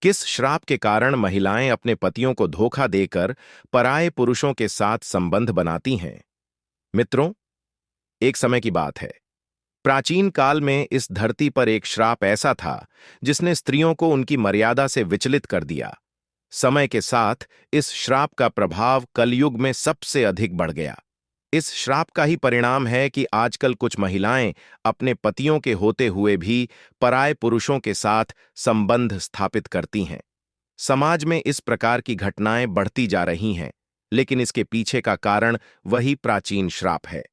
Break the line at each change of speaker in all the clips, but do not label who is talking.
किस श्राप के कारण महिलाएं अपने पतियों को धोखा देकर पराये पुरुषों के साथ संबंध बनाती हैं? मित्रों, एक समय की बात है। प्राचीन काल में इस धरती पर एक श्राप ऐसा था जिसने स्त्रियों को उनकी मर्यादा से विचलित कर दिया। समय के साथ इस श्राप का प्रभाव कलयुग में सबसे अधिक बढ़ गया। इस श्राप का ही परिणाम है कि आजकल कुछ महिलाएं अपने पतियों के होते हुए भी पराये पुरुषों के साथ संबंध स्थापित करती हैं। समाज में इस प्रकार की घटनाएं बढ़ती जा रही हैं, लेकिन इसके पीछे का कारण वही प्राचीन श्राप है।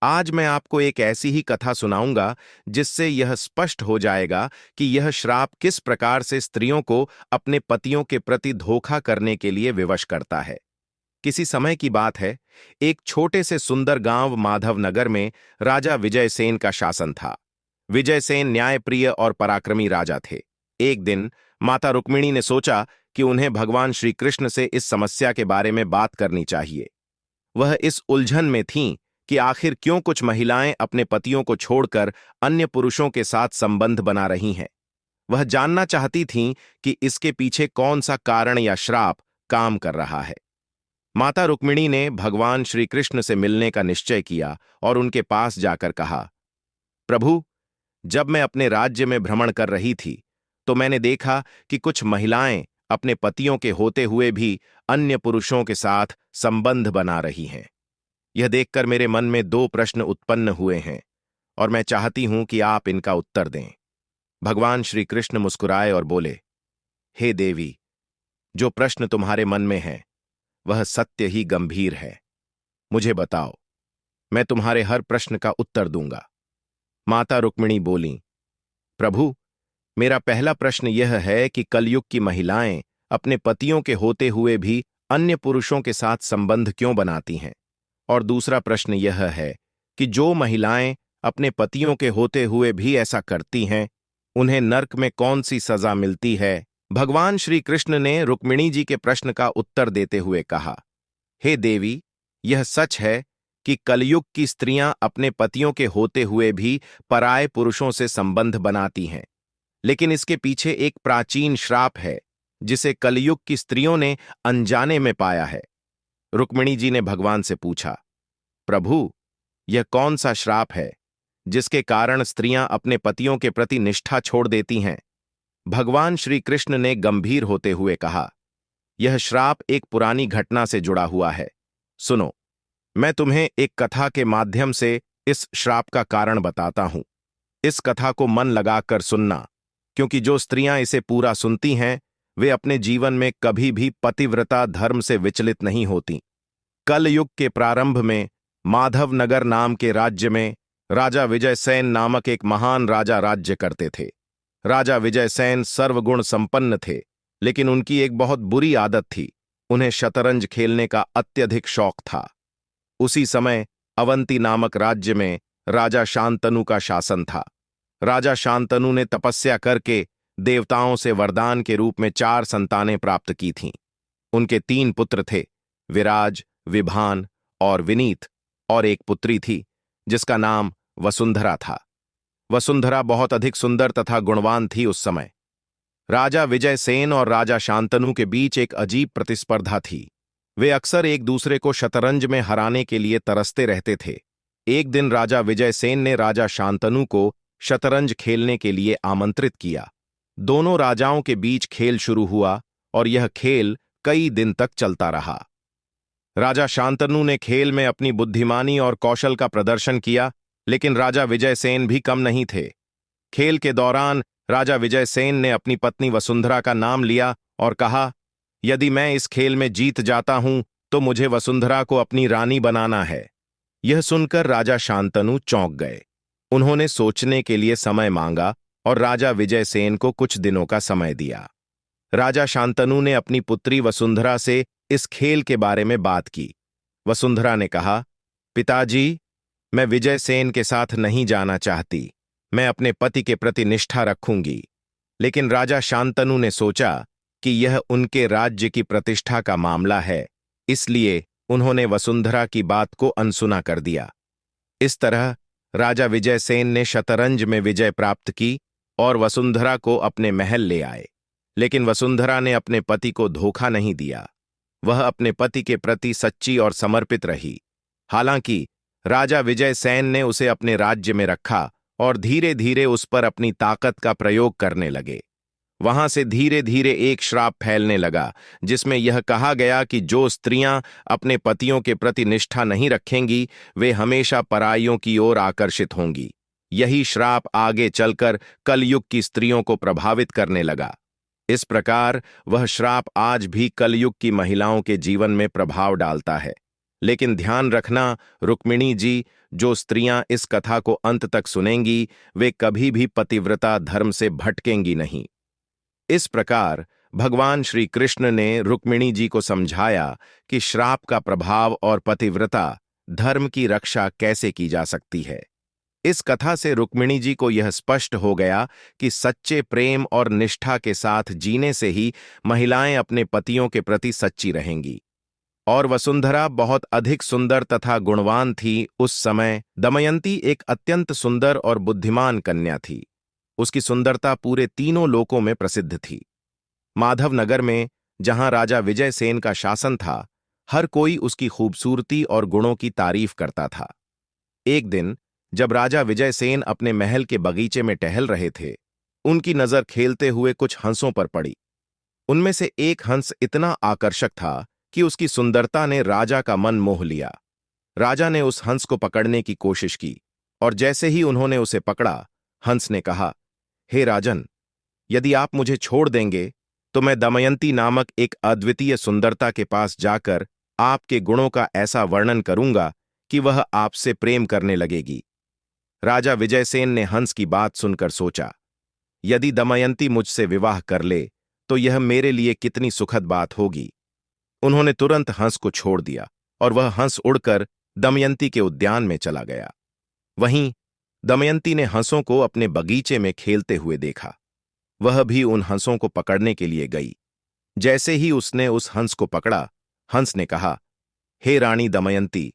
आज मैं आपको एक ऐसी ही कथा सुनाऊंगा जिससे यह स्पष्ट हो जाएगा कि यह श्राप किस प्रकार से स्त्रियों को अपने पतियों के प्रति धोखा करने के लिए विवश करता है। किसी समय की बात है, एक छोटे से सुंदर गांव माधवनगर में राजा विजयसेन का शासन था। विजयसेन न्यायप्रिय और पराक्रमी राजा थे। एक दिन माता रुक्मिणी ने सोचा कि उन्हें भगवान श्री कृष्ण से इस समस्या के बारे में बात करनी चाहिए। वह इस उलझन में थीं कि आखिर क्यों कुछ महिलाएं अपने पतियों को छोड़कर अन्य पुरुषों के साथ संबंध बना रही हैं। वह जानना चाहती थीं कि इसके पीछे कौन सा कारण या श्राप काम कर रहा है। माता रुक्मिणी ने भगवान श्री कृष्ण से मिलने का निश्चय किया और उनके पास जाकर कहा, प्रभु, जब मैं अपने राज्य में भ्रमण कर रही थी तो मैंने देखा कि कुछ महिलाएं अपने पतियों के होते हुए भी अन्य पुरुषों के साथ संबंध बना रही हैं। यह देखकर मेरे मन में दो प्रश्न उत्पन्न हुए हैं और मैं चाहती हूं कि आप इनका उत्तर दें। भगवान श्री कृष्ण मुस्कुराए और बोले, हे देवी, जो प्रश्न तुम्हारे मन में है वह सत्य ही गंभीर है। मुझे बताओ, मैं तुम्हारे हर प्रश्न का उत्तर दूंगा। माता रुक्मिणी बोलीं, प्रभु, मेरा पहला प्रश्न यह है कि कलयुग की महिलाएं अपने पतियों के होते हुए भी अन्य पुरुषों के साथ संबंध क्यों बनाती हैं? और दूसरा प्रश्न यह है कि जो महिलाएं अपने पतियों के होते हुए भी ऐसा करती हैं, उन्हें नरक में कौन सी सजा मिलती है? भगवान श्री कृष्ण ने रुक्मिणी जी के प्रश्न का उत्तर देते हुए कहा, हे देवी, यह सच है कि कलयुग की स्त्रियां अपने पतियों के होते हुए भी पराये पुरुषों से संबंध बनाती हैं, लेकिन इसके पीछे एक प्राचीन श्राप है जिसे कलयुग की स्त्रियों ने अनजाने में पाया है। रुक्मिणी जी ने भगवान से पूछा, प्रभु, यह कौन सा श्राप है जिसके कारण स्त्रियां अपने पतियों के प्रति निष्ठा छोड़ देती हैं? भगवान श्री कृष्ण ने गंभीर होते हुए कहा, यह श्राप एक पुरानी घटना से जुड़ा हुआ है। सुनो, मैं तुम्हें एक कथा के माध्यम से इस श्राप का कारण बताता हूं। इस कथा को मन लगाकर सुनना, क्योंकि जो स्त्रियां इसे पूरा सुनती हैं वे अपने जीवन में कभी भी पतिव्रता धर्म से विचलित नहीं होती। कल युग के प्रारंभ में माधवनगर नाम के राज्य में राजा विजयसेन नामक एक महान राजा राज्य करते थे। राजा विजयसेन सर्वगुण संपन्न थे, लेकिन उनकी एक बहुत बुरी आदत थी, उन्हें शतरंज खेलने का अत्यधिक शौक था। उसी समय अवंती नामक राज्य में राजा शांतनु का शासन था। राजा शांतनु ने तपस्या करके देवताओं से वरदान के रूप में 4 संतानें प्राप्त की थीं। उनके 3 पुत्र थे, विराज, विभान और विनीत, और एक पुत्री थी जिसका नाम वसुंधरा था। वसुंधरा बहुत अधिक सुंदर तथा गुणवान थी। उस समय राजा विजयसेन और राजा शांतनु के बीच एक अजीब प्रतिस्पर्धा थी। वे अक्सर एक दूसरे को शतरंज में हराने के लिए तरसते रहते थे। एक दिन राजा विजयसेन ने राजा शांतनु को शतरंज खेलने के लिए आमंत्रित किया। दोनों राजाओं के बीच खेल शुरू हुआ और यह खेल कई दिन तक चलता रहा। राजा शांतनु ने खेल में अपनी बुद्धिमानी और कौशल का प्रदर्शन किया, लेकिन राजा विजयसेन भी कम नहीं थे। खेल के दौरान राजा विजयसेन ने अपनी पत्नी वसुंधरा का नाम लिया और कहा, यदि मैं इस खेल में जीत जाता हूं तो मुझे वसुंधरा को अपनी रानी बनाना है। यह सुनकर राजा शांतनु चौंक गए। उन्होंने सोचने के लिए समय मांगा और राजा विजयसेन को कुछ दिनों का समय दिया। राजा शांतनु ने अपनी पुत्री वसुंधरा से इस खेल के बारे में बात की। वसुंधरा ने कहा, पिताजी, मैं विजयसेन के साथ नहीं जाना चाहती। मैं अपने पति के प्रति निष्ठा रखूंगी। लेकिन राजा शांतनु ने सोचा कि यह उनके राज्य की प्रतिष्ठा का मामला है, इसलिए उन्होंने वसुंधरा की बात को अनसुना कर दिया। इस तरह राजा विजयसेन ने शतरंज में विजय प्राप्त की और वसुंधरा को अपने महल ले आए। लेकिन वसुंधरा ने अपने पति को धोखा नहीं दिया। वह अपने पति के प्रति सच्ची और समर्पित रही। हालांकि राजा विजयसेन ने उसे अपने राज्य में रखा और धीरे धीरे उस पर अपनी ताकत का प्रयोग करने लगे। वहां से धीरे धीरे एक श्राप फैलने लगा, जिसमें यह कहा गया कि जो स्त्रियां अपने पतियों के प्रति निष्ठा नहीं रखेंगी वे हमेशा पराइयों की ओर आकर्षित होंगी। यही श्राप आगे चलकर कलयुग की स्त्रियों को प्रभावित करने लगा। इस प्रकार वह श्राप आज भी कलयुग की महिलाओं के जीवन में प्रभाव डालता है। लेकिन ध्यान रखना रुक्मिणी जी, जो स्त्रियां इस कथा को अंत तक सुनेंगी वे कभी भी पतिव्रता धर्म से भटकेंगी नहीं। इस प्रकार भगवान श्री कृष्ण ने रुक्मिणी जी को समझाया कि श्राप का प्रभाव और पतिव्रता धर्म की रक्षा कैसे की जा सकती है। इस कथा से रुक्मिणी जी को यह स्पष्ट हो गया कि सच्चे प्रेम और निष्ठा के साथ जीने से ही महिलाएं अपने पतियों के प्रति सच्ची रहेंगी। और वसुंधरा बहुत अधिक सुंदर तथा गुणवान थी। उस समय दमयंती एक अत्यंत सुंदर और बुद्धिमान कन्या थी। उसकी सुंदरता पूरे तीनों लोकों में प्रसिद्ध थी। माधवनगर में, जहां राजा विजयसेन का शासन था, हर कोई उसकी खूबसूरती और गुणों की तारीफ करता था। एक दिन जब राजा विजयसेन अपने महल के बगीचे में टहल रहे थे, उनकी नजर खेलते हुए कुछ हंसों पर पड़ी। उनमें से एक हंस इतना आकर्षक था कि उसकी सुंदरता ने राजा का मन मोह लिया। राजा ने उस हंस को पकड़ने की कोशिश की और जैसे ही उन्होंने उसे पकड़ा, हंस ने कहा, हे राजन, यदि आप मुझे छोड़ देंगे तो मैं दमयंती नामक एक अद्वितीय सुंदरता के पास जाकर आपके गुणों का ऐसा वर्णन करूंगा कि वह आपसे प्रेम करने लगेगी। राजा विजयसेन ने हंस की बात सुनकर सोचा, यदि दमयंती मुझसे विवाह कर ले तो यह मेरे लिए कितनी सुखद बात होगी। उन्होंने तुरंत हंस को छोड़ दिया और वह हंस उड़कर दमयंती के उद्यान में चला गया। वहीं दमयंती ने हंसों को अपने बगीचे में खेलते हुए देखा। वह भी उन हंसों को पकड़ने के लिए गई। जैसे ही उसने उस हंस को पकड़ा, हंस ने कहा, हे रानी दमयंती,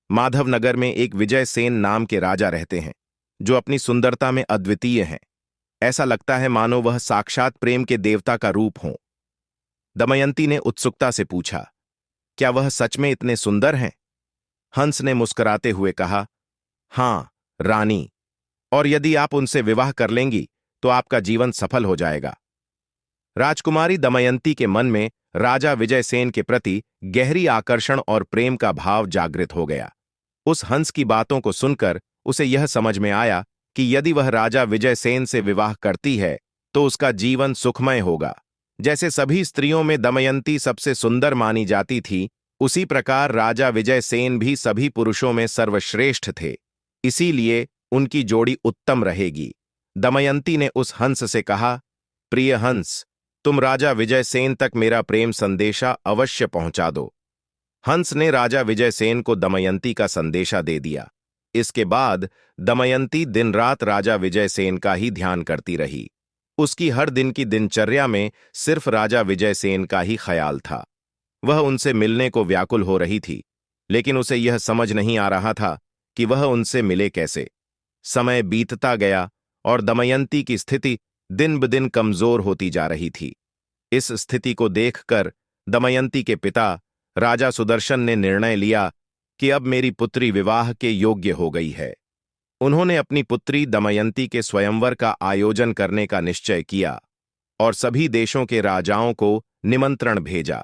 माधवनगर में एक विजयसेन नाम के राजा रहते हैं, जो अपनी सुंदरता में अद्वितीय हैं। ऐसा लगता है मानो वह साक्षात प्रेम के देवता का रूप हों। दमयंती ने उत्सुकता से पूछा, क्या वह सच में इतने सुंदर हैं? हंस ने मुस्कुराते हुए कहा, हां रानी, और यदि आप उनसे विवाह कर लेंगी तो आपका जीवन सफल हो जाएगा। राजकुमारी दमयंती के मन में राजा विजयसेन के प्रति गहरी आकर्षण और प्रेम का भाव जागृत हो गया। उस हंस की बातों को सुनकर उसे यह समझ में आया कि यदि वह राजा विजयसेन से विवाह करती है तो उसका जीवन सुखमय होगा। जैसे सभी स्त्रियों में दमयंती सबसे सुंदर मानी जाती थी, उसी प्रकार राजा विजयसेन भी सभी पुरुषों में सर्वश्रेष्ठ थे। इसीलिए उनकी जोड़ी उत्तम रहेगी। दमयंती ने उस हंस से कहा, प्रिय हंस, तुम राजा विजयसेन तक मेरा प्रेम संदेशा अवश्य पहुंचा दो। हंस ने राजा विजयसेन को दमयंती का संदेशा दे दिया। इसके बाद दमयंती दिन रात राजा विजयसेन का ही ध्यान करती रही। उसकी हर दिन की दिनचर्या में सिर्फ राजा विजयसेन का ही ख्याल था। वह उनसे मिलने को व्याकुल हो रही थी, लेकिन उसे यह समझ नहीं आ रहा था कि वह उनसे मिले कैसे। समय बीतता गया और दमयंती की स्थिति दिन ब दिन कमजोर होती जा रही थी। इस स्थिति को देखकर दमयंती के पिता राजा सुदर्शन ने निर्णय लिया कि अब मेरी पुत्री विवाह के योग्य हो गई है। उन्होंने अपनी पुत्री दमयंती के स्वयंवर का आयोजन करने का निश्चय किया और सभी देशों के राजाओं को निमंत्रण भेजा।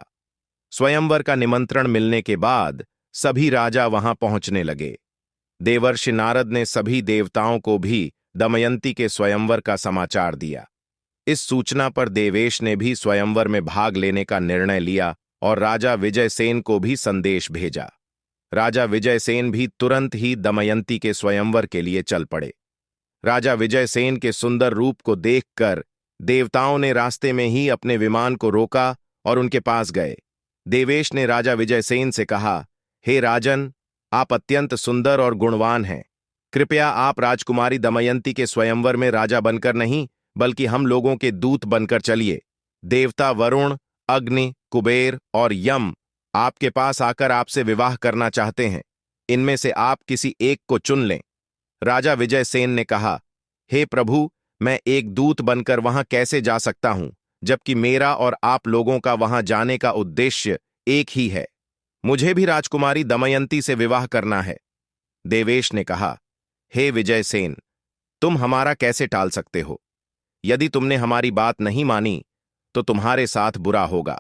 स्वयंवर का निमंत्रण मिलने के बाद सभी राजा वहां पहुंचने लगे। देवर्षि नारद ने सभी देवताओं को भी दमयंती के स्वयंवर का समाचार दिया। इस सूचना पर देवेश ने भी स्वयंवर में भाग लेने का निर्णय लिया और राजा विजयसेन को भी संदेश भेजा। राजा विजयसेन भी तुरंत ही दमयंती के स्वयंवर के लिए चल पड़े। राजा विजयसेन के सुंदर रूप को देखकर देवताओं ने रास्ते में ही अपने विमान को रोका और उनके पास गए। देवेश ने राजा विजयसेन से कहा, हे राजन, आप अत्यंत सुंदर और गुणवान हैं। कृपया आप राजकुमारी दमयंती के स्वयंवर में राजा बनकर नहीं, बल्कि हम लोगों के दूत बनकर चलिए। देवता वरुण, अग्नि, कुबेर और यम आपके पास आकर आपसे विवाह करना चाहते हैं। इनमें से आप किसी एक को चुन लें। राजा विजयसेन ने कहा, हे प्रभु, मैं एक दूत बनकर वहां कैसे जा सकता हूं? जबकि मेरा और आप लोगों का वहां जाने का उद्देश्य एक ही है। मुझे भी राजकुमारी दमयंती से विवाह करना है। देवेश ने कहा, हे विजयसेन, तुम हमारा कैसे टाल सकते हो? यदि तुमने हमारी बात नहीं मानी तो तुम्हारे साथ बुरा होगा।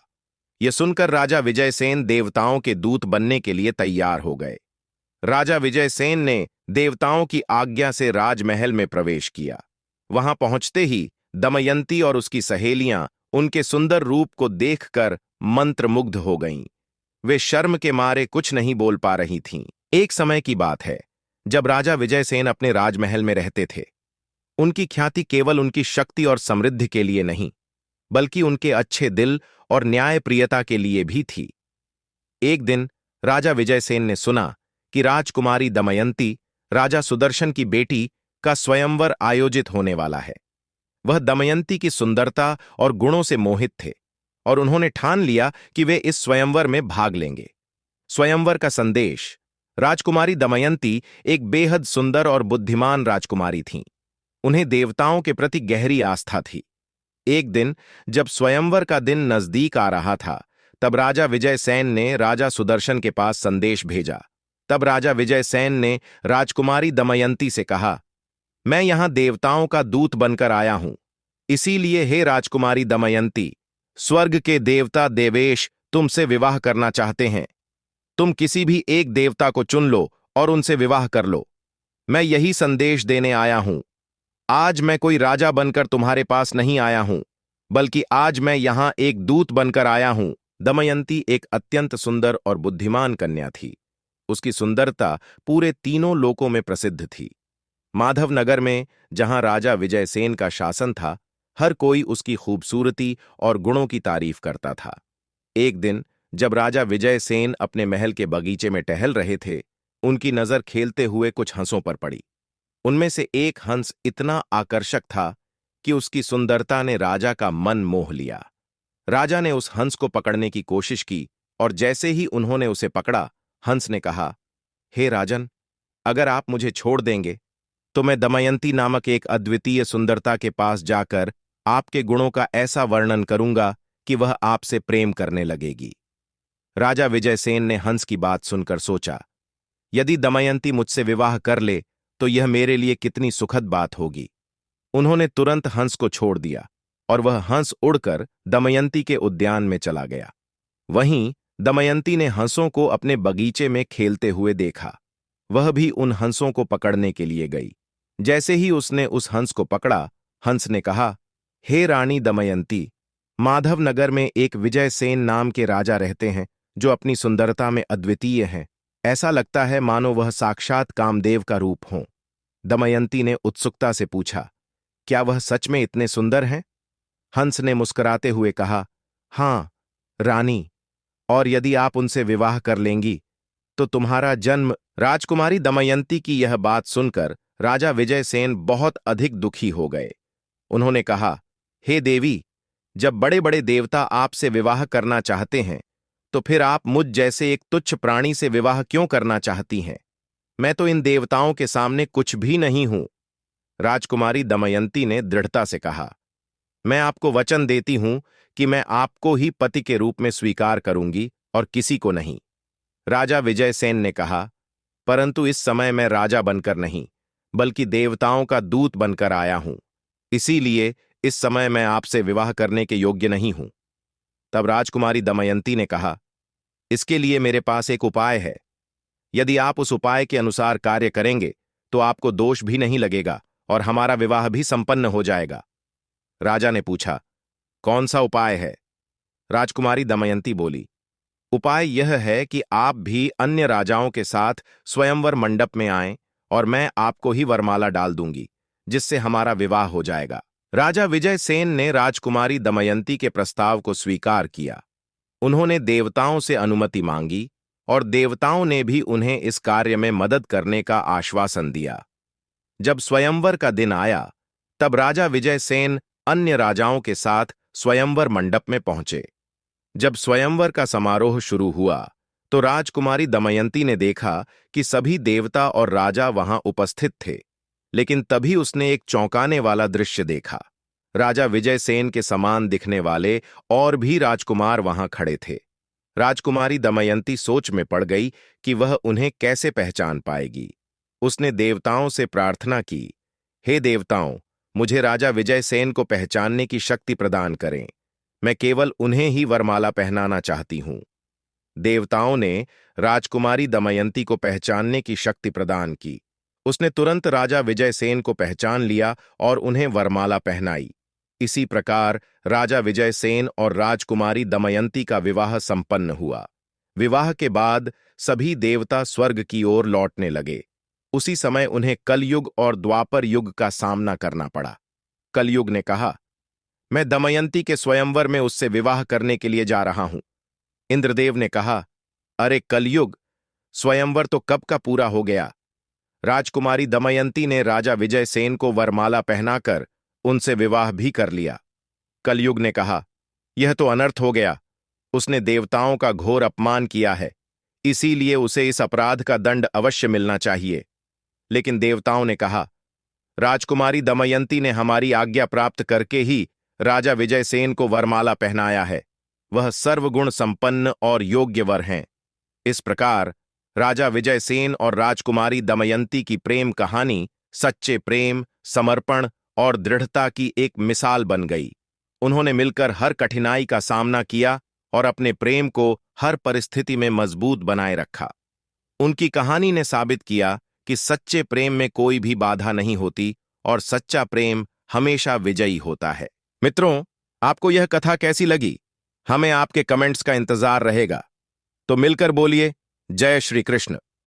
यह सुनकर राजा विजयसेन देवताओं के दूत बनने के लिए तैयार हो गए। राजा विजयसेन ने देवताओं की आज्ञा से राजमहल में प्रवेश किया। वहां पहुंचते ही दमयंती और उसकी सहेलियां उनके सुंदर रूप को देखकर मंत्रमुग्ध हो गईं। वे शर्म के मारे कुछ नहीं बोल पा रही थीं। एक समय की बात है जब राजा विजयसेन अपने राजमहल में रहते थे। उनकी ख्याति केवल उनकी शक्ति और समृद्धि के लिए नहीं, बल्कि उनके अच्छे दिल और न्यायप्रियता के लिए भी थी। एक दिन राजा विजयसेन ने सुना कि राजकुमारी दमयंती, राजा सुदर्शन की बेटी, का स्वयंवर आयोजित होने वाला है। वह दमयंती की सुंदरता और गुणों से मोहित थे और उन्होंने ठान लिया कि वे इस स्वयंवर में भाग लेंगे। स्वयंवर का संदेश। राजकुमारी दमयंती एक बेहद सुंदर और बुद्धिमान राजकुमारी थीं। उन्हें देवताओं के प्रति गहरी आस्था थी। एक दिन जब स्वयंवर का दिन नजदीक आ रहा था, तब राजा विजयसेन ने राजा सुदर्शन के पास संदेश भेजा। तब राजा विजयसेन ने राजकुमारी दमयंती से कहा, मैं यहां देवताओं का दूत बनकर आया हूं। इसीलिए हे राजकुमारी दमयंती, स्वर्ग के देवता देवेश तुमसे विवाह करना चाहते हैं। तुम किसी भी एक देवता को चुन लो और उनसे विवाह कर लो। मैं यही संदेश देने आया हूं। आज मैं कोई राजा बनकर तुम्हारे पास नहीं आया हूं, बल्कि आज मैं यहां एक दूत बनकर आया हूं। दमयंती एक अत्यंत सुंदर और बुद्धिमान कन्या थी। उसकी सुंदरता पूरे तीनों लोकों में प्रसिद्ध थी। माधवनगर में, जहां राजा विजयसेन का शासन था, हर कोई उसकी खूबसूरती और गुणों की तारीफ करता था। एक दिन जब राजा विजयसेन अपने महल के बगीचे में टहल रहे थे, उनकी नजर खेलते हुए कुछ हंसों पर पड़ी। उनमें से एक हंस इतना आकर्षक था कि उसकी सुंदरता ने राजा का मन मोह लिया। राजा ने उस हंस को पकड़ने की कोशिश की और जैसे ही उन्होंने उसे पकड़ा, हंस ने कहा, हे राजन, अगर आप मुझे छोड़ देंगे तो मैं दमयंती नामक एक अद्वितीय सुंदरता के पास जाकर आपके गुणों का ऐसा वर्णन करूंगा कि वह आपसे प्रेम करने लगेगी। राजा विजयसेन ने हंस की बात सुनकर सोचा, यदि दमयंती मुझसे विवाह कर ले तो यह मेरे लिए कितनी सुखद बात होगी। उन्होंने तुरंत हंस को छोड़ दिया और वह हंस उड़कर दमयंती के उद्यान में चला गया। वहीं दमयंती ने हंसों को अपने बगीचे में खेलते हुए देखा। वह भी उन हंसों को पकड़ने के लिए गई। जैसे ही उसने उस हंस को पकड़ा, हंस ने कहा, हे रानी दमयंती, माधवनगर में एक विजयसेन नाम के राजा रहते हैं जो अपनी सुंदरता में अद्वितीय हैं। ऐसा लगता है मानो वह साक्षात कामदेव का रूप हों। दमयंती ने उत्सुकता से पूछा, क्या वह सच में इतने सुंदर हैं? हंस ने मुस्कुराते हुए कहा, हां रानी, और यदि आप उनसे विवाह कर लेंगी तो तुम्हारा जन्म। राजकुमारी दमयंती की यह बात सुनकर राजा विजयसेन बहुत अधिक दुखी हो गए। उन्होंने कहा, हे देवी, जब बड़े बड़े देवता आपसे विवाह करना चाहते हैं तो फिर आप मुझ जैसे एक तुच्छ प्राणी से विवाह क्यों करना चाहती हैं? मैं तो इन देवताओं के सामने कुछ भी नहीं हूं। राजकुमारी दमयंती ने दृढ़ता से कहा, मैं आपको वचन देती हूं कि मैं आपको ही पति के रूप में स्वीकार करूंगी और किसी को नहीं। राजा विजयसेन ने कहा, परंतु इस समय मैं राजा बनकर नहीं, बल्कि देवताओं का दूत बनकर आया हूं। इसीलिए इस समय मैं आपसे विवाह करने के योग्य नहीं हूं। तब राजकुमारी दमयंती ने कहा, इसके लिए मेरे पास एक उपाय है। यदि आप उस उपाय के अनुसार कार्य करेंगे तो आपको दोष भी नहीं लगेगा और हमारा विवाह भी संपन्न हो जाएगा। राजा ने पूछा, कौन सा उपाय है? राजकुमारी दमयंती बोली, उपाय यह है कि आप भी अन्य राजाओं के साथ स्वयंवर मंडप में आएं और मैं आपको ही वरमाला डाल दूंगी, जिससे हमारा विवाह हो जाएगा। राजा विजयसेन ने राजकुमारी दमयंती के प्रस्ताव को स्वीकार किया। उन्होंने देवताओं से अनुमति मांगी और देवताओं ने भी उन्हें इस कार्य में मदद करने का आश्वासन दिया। जब स्वयंवर का दिन आया, तब राजा विजयसेन अन्य राजाओं के साथ स्वयंवर मंडप में पहुंचे। जब स्वयंवर का समारोह शुरू हुआ तो राजकुमारी दमयंती ने देखा कि सभी देवता और राजा वहां उपस्थित थे, लेकिन तभी उसने एक चौंकाने वाला दृश्य देखा। राजा विजयसेन के समान दिखने वाले और भी राजकुमार वहां खड़े थे। राजकुमारी दमयंती सोच में पड़ गई कि वह उन्हें कैसे पहचान पाएगी। उसने देवताओं से प्रार्थना की, हे देवताओं, मुझे राजा विजयसेन को पहचानने की शक्ति प्रदान करें। मैं केवल उन्हें ही वरमाला पहनाना चाहती हूं। देवताओं ने राजकुमारी दमयंती को पहचानने की शक्ति प्रदान की। उसने तुरंत राजा विजयसेन को पहचान लिया और उन्हें वरमाला पहनाई। इसी प्रकार राजा विजयसेन और राजकुमारी दमयंती का विवाह संपन्न हुआ। विवाह के बाद सभी देवता स्वर्ग की ओर लौटने लगे। उसी समय उन्हें कलयुग और द्वापर युग का सामना करना पड़ा। कलयुग ने कहा, मैं दमयंती के स्वयंवर में उससे विवाह करने के लिए जा रहा हूं। इंद्रदेव ने कहा, अरे कलयुग, स्वयंवर तो कब का पूरा हो गया। राजकुमारी दमयंती ने राजा विजयसेन को वरमाला पहनाकर उनसे विवाह भी कर लिया। कलयुग ने कहा, यह तो अनर्थ हो गया। उसने देवताओं का घोर अपमान किया है, इसीलिए उसे इस अपराध का दंड अवश्य मिलना चाहिए। लेकिन देवताओं ने कहा, राजकुमारी दमयंती ने हमारी आज्ञा प्राप्त करके ही राजा विजयसेन को वरमाला पहनाया है। वह सर्वगुण संपन्न और योग्य वर हैं। इस प्रकार राजा विजयसेन और राजकुमारी दमयंती की प्रेम कहानी सच्चे प्रेम, समर्पण और दृढ़ता की एक मिसाल बन गई। उन्होंने मिलकर हर कठिनाई का सामना किया और अपने प्रेम को हर परिस्थिति में मजबूत बनाए रखा। उनकी कहानी ने साबित किया कि सच्चे प्रेम में कोई भी बाधा नहीं होती और सच्चा प्रेम हमेशा विजयी होता है। मित्रों, आपको यह कथा कैसी लगी? हमें आपके कमेंट्स का इंतजार रहेगा। तो मिलकर बोलिए, जय श्री कृष्ण।